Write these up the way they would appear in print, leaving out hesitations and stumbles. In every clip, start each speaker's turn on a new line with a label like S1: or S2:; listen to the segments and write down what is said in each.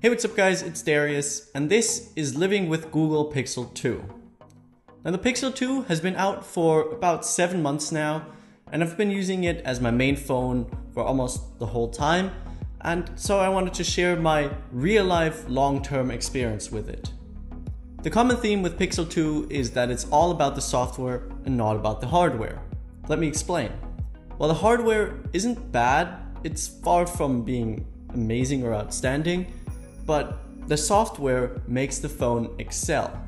S1: Hey, what's up guys, it's Darius, and this is Living with Google Pixel 2. Now the Pixel 2 has been out for about 7 months now, and I've been using it as my main phone for almost the whole time, and so I wanted to share my real-life long-term experience with it. The common theme with Pixel 2 is that it's all about the software and not about the hardware. Let me explain. While the hardware isn't bad, it's far from being amazing or outstanding, but the software makes the phone excel.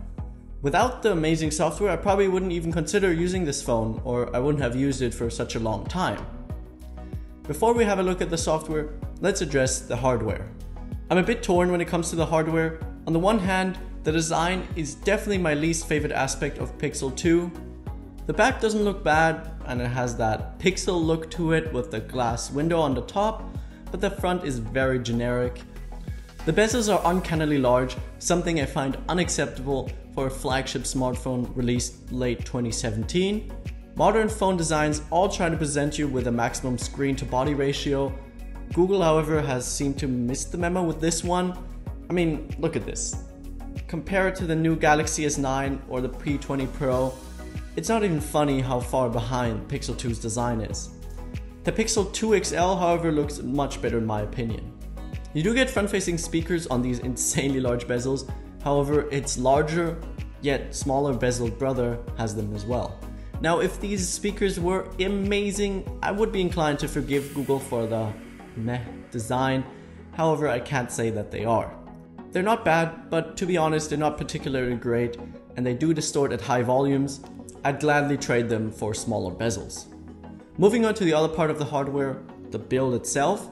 S1: Without the amazing software, I probably wouldn't even consider using this phone, or I wouldn't have used it for such a long time. Before we have a look at the software, let's address the hardware. I'm a bit torn when it comes to the hardware. On the one hand, the design is definitely my least favorite aspect of Pixel 2. The back doesn't look bad, and it has that pixel look to it with the glass window on the top, but the front is very generic. The bezels are uncannily large, something I find unacceptable for a flagship smartphone released late 2017. Modern phone designs all try to present you with a maximum screen to body ratio. Google, however, has seemed to miss the memo with this one. I mean, look at this. Compare it to the new Galaxy S9 or the P20 Pro. It's not even funny how far behind Pixel 2's design is. The Pixel 2 XL, however, looks much better in my opinion. You do get front-facing speakers on these insanely large bezels, however its larger yet smaller bezeled brother has them as well. Now if these speakers were amazing, I would be inclined to forgive Google for the meh design, however I can't say that they are. They're not bad, but to be honest they're not particularly great, and they do distort at high volumes. I'd gladly trade them for smaller bezels. Moving on to the other part of the hardware, the build itself.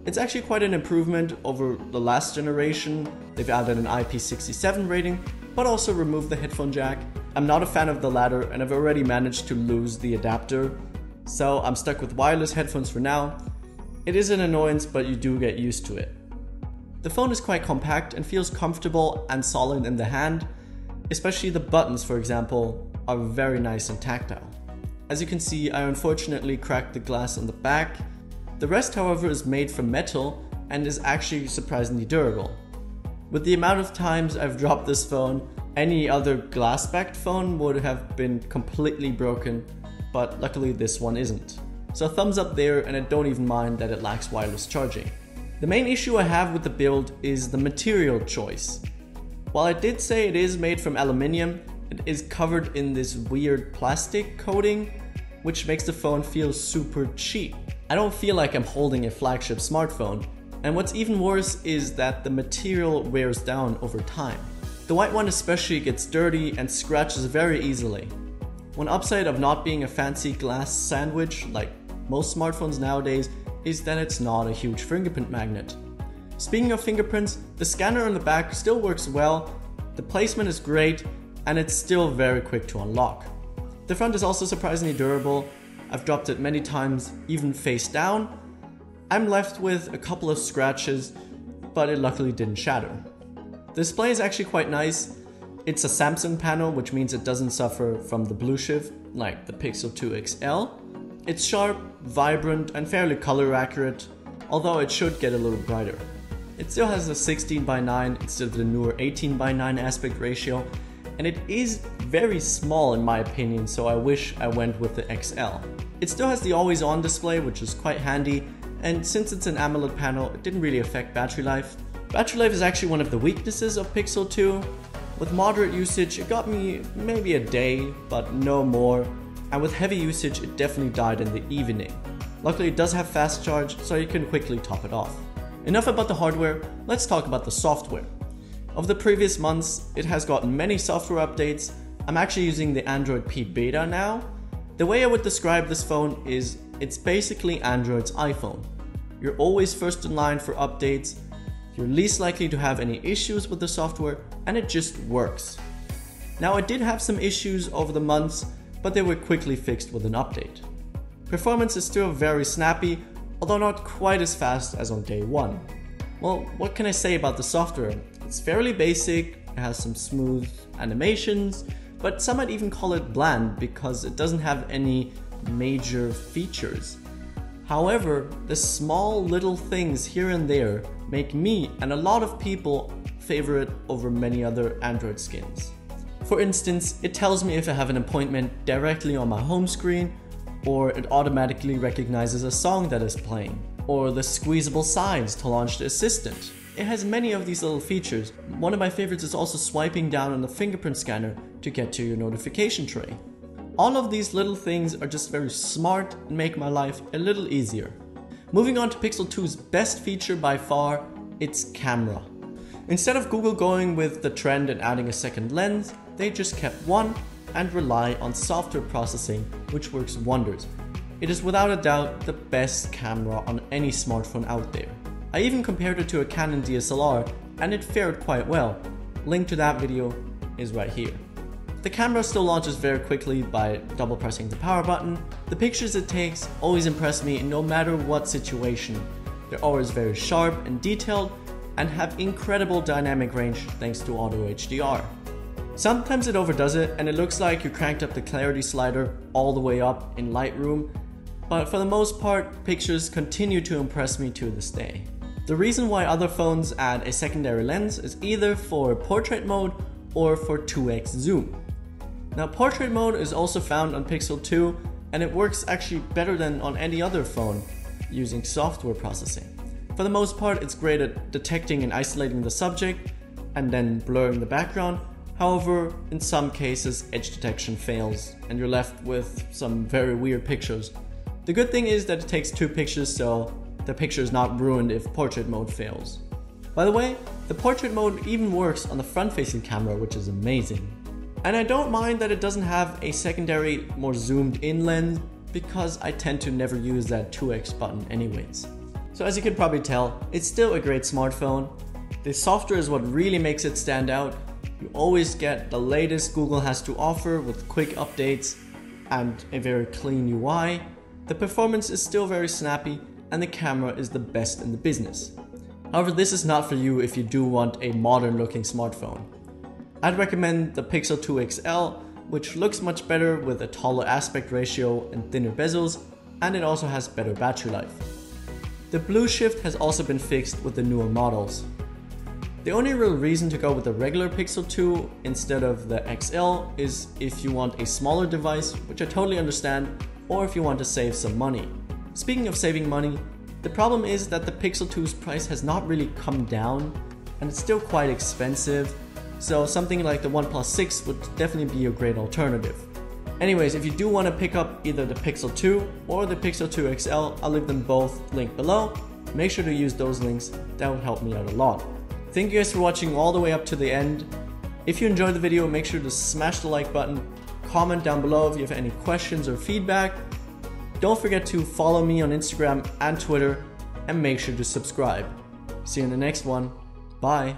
S1: It's actually quite an improvement over the last generation. They've added an IP67 rating, but also removed the headphone jack. I'm not a fan of the latter, and I've already managed to lose the adapter, so I'm stuck with wireless headphones for now. It is an annoyance, but you do get used to it. The phone is quite compact and feels comfortable and solid in the hand, especially the buttons, for example, are very nice and tactile. As you can see, I unfortunately cracked the glass on the back. The rest, however, is made from metal and is actually surprisingly durable. With the amount of times I've dropped this phone, any other glass-backed phone would have been completely broken, but luckily this one isn't. So thumbs up there, and I don't even mind that it lacks wireless charging. The main issue I have with the build is the material choice. While I did say it is made from aluminium, it is covered in this weird plastic coating, which makes the phone feel super cheap. I don't feel like I'm holding a flagship smartphone, and what's even worse is that the material wears down over time. The white one especially gets dirty and scratches very easily. One upside of not being a fancy glass sandwich like most smartphones nowadays is that it's not a huge fingerprint magnet. Speaking of fingerprints, the scanner on the back still works well, the placement is great, and it's still very quick to unlock. The front is also surprisingly durable. I've dropped it many times, even face down. I'm left with a couple of scratches, but it luckily didn't shatter. The display is actually quite nice. It's a Samsung panel, which means it doesn't suffer from the blue shift like the Pixel 2 XL. It's sharp, vibrant, and fairly color accurate, although it should get a little brighter. It still has a 16:9 instead of the newer 18:9 aspect ratio, and it is very small in my opinion, so I wish I went with the XL. It still has the always on display, which is quite handy, and since it's an AMOLED panel, it didn't really affect battery life. Battery life is actually one of the weaknesses of Pixel 2. With moderate usage, it got me maybe a day, but no more, and with heavy usage, it definitely died in the evening. Luckily, it does have fast charge, so you can quickly top it off. Enough about the hardware, let's talk about the software. Of the previous months, it has gotten many software updates. I'm actually using the Android P beta now. The way I would describe this phone is it's basically Android's iPhone. You're always first in line for updates, you're least likely to have any issues with the software, and it just works. Now I did have some issues over the months, but they were quickly fixed with an update. Performance is still very snappy, although not quite as fast as on day one. Well, what can I say about the software? It's fairly basic, it has some smooth animations, but some might even call it bland because it doesn't have any major features. However, the small little things here and there make me and a lot of people favor it over many other Android skins. For instance, it tells me if I have an appointment directly on my home screen, or it automatically recognizes a song that is playing, or the squeezable sides to launch the assistant. It has many of these little features. One of my favorites is also swiping down on the fingerprint scanner to get to your notification tray. All of these little things are just very smart and make my life a little easier. Moving on to Pixel 2's best feature by far, its camera. Instead of Google going with the trend and adding a second lens, they just kept one and rely on software processing, which works wonders. It is without a doubt the best camera on any smartphone out there. I even compared it to a Canon DSLR and it fared quite well. Link to that video is right here. The camera still launches very quickly by double pressing the power button. The pictures it takes always impress me no matter what situation. They're always very sharp and detailed and have incredible dynamic range thanks to auto HDR. Sometimes it overdoes it and it looks like you cranked up the clarity slider all the way up in Lightroom, but for the most part, pictures continue to impress me to this day. The reason why other phones add a secondary lens is either for portrait mode or for 2x zoom. Now, portrait mode is also found on Pixel 2 and it works actually better than on any other phone using software processing. For the most part, it's great at detecting and isolating the subject and then blurring the background. However, in some cases, edge detection fails and you're left with some very weird pictures. The good thing is that it takes 2 pictures, so the picture is not ruined if portrait mode fails. By the way, the portrait mode even works on the front-facing camera, which is amazing. And I don't mind that it doesn't have a secondary, more zoomed-in lens, because I tend to never use that 2x button anyways. So as you can probably tell, it's still a great smartphone. The software is what really makes it stand out. You always get the latest Google has to offer with quick updates and a very clean UI. The performance is still very snappy and the camera is the best in the business. However, this is not for you if you do want a modern looking smartphone. I'd recommend the Pixel 2 XL, which looks much better with a taller aspect ratio and thinner bezels, and it also has better battery life. The blue shift has also been fixed with the newer models. The only real reason to go with the regular Pixel 2 instead of the XL is if you want a smaller device, which I totally understand, or if you want to save some money. Speaking of saving money, the problem is that the Pixel 2's price has not really come down and it's still quite expensive, so something like the OnePlus 6 would definitely be a great alternative. Anyways, if you do want to pick up either the Pixel 2 or the Pixel 2 XL, I'll leave them both linked below. Make sure to use those links, that would help me out a lot. Thank you guys for watching all the way up to the end. If you enjoyed the video, make sure to smash the like button, comment down below if you have any questions or feedback. Don't forget to follow me on Instagram and Twitter, and make sure to subscribe. See you in the next one. Bye.